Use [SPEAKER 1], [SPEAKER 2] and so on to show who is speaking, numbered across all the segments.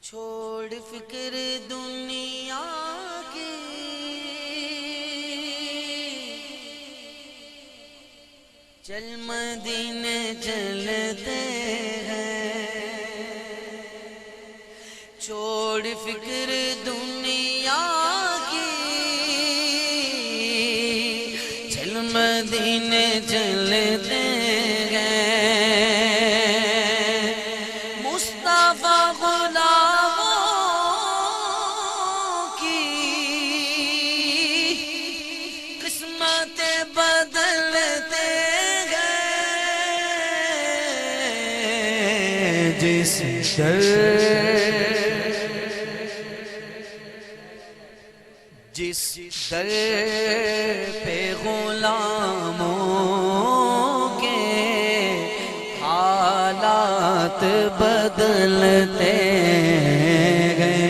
[SPEAKER 1] چھوڑ فکر دنیا کی، چل مدینے چلتے ہیں۔ چھوڑ فکر دنیا کی، چل مدینے چلتے ہیں۔ مصطفیٰ غلاموں کی قسمتیں بدلتے گئے۔ جس در پہ غلاموں کے حالات بدلتے گئے،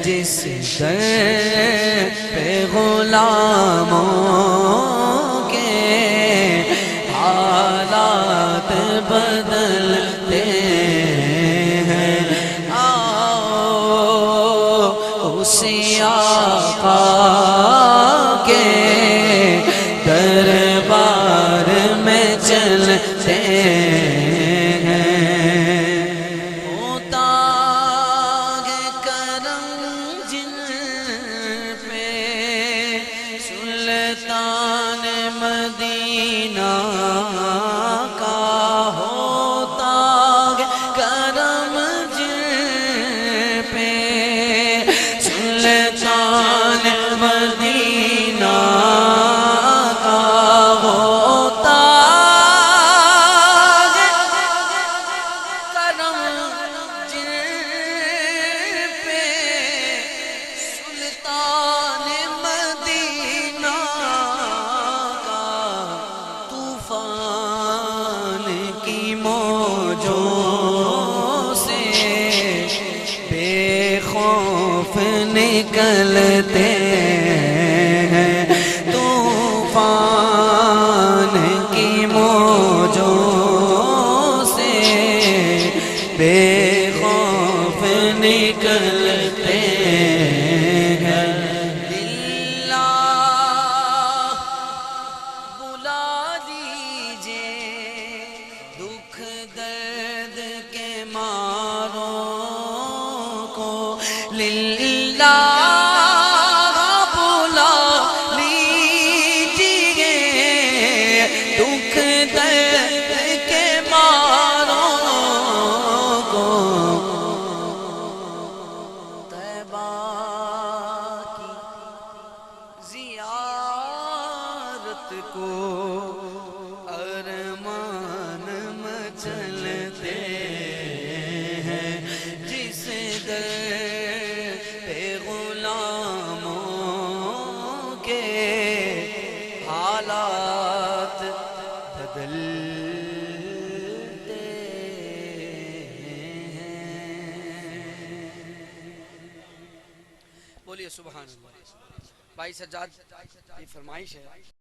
[SPEAKER 1] جس در پہ غلاموں کے حالات بدلتے ہیں۔ آؤ اسی آقا کے دربار میں چلتے ہیں۔ ہوتا ہے کرم جن پہ سلطان مدینہ کا، ہوتا ہے کرم جن پہ سلطان مدینہ کا، ہوتا ہے کرم جن پہ سلطان مدینہ کا، طوفان کی موجوں سے بے خوف نکلتے ہیں۔ طوفان کی موجوں سے بے خوف نکلتے ہیں۔ اللہ بلا دیجئے دکھ درد کے ماروں کو، للہ بلا لیجئے دکھ درد کے ماروں کو، طیبہ کی زیارت کو ارمان مچلتے ہیں۔ جس در پہ غلاموں کے حالات بدلتے ہیں۔ بولیے سبحان اللہ۔ بھائی سجاد کی فرمائش ہے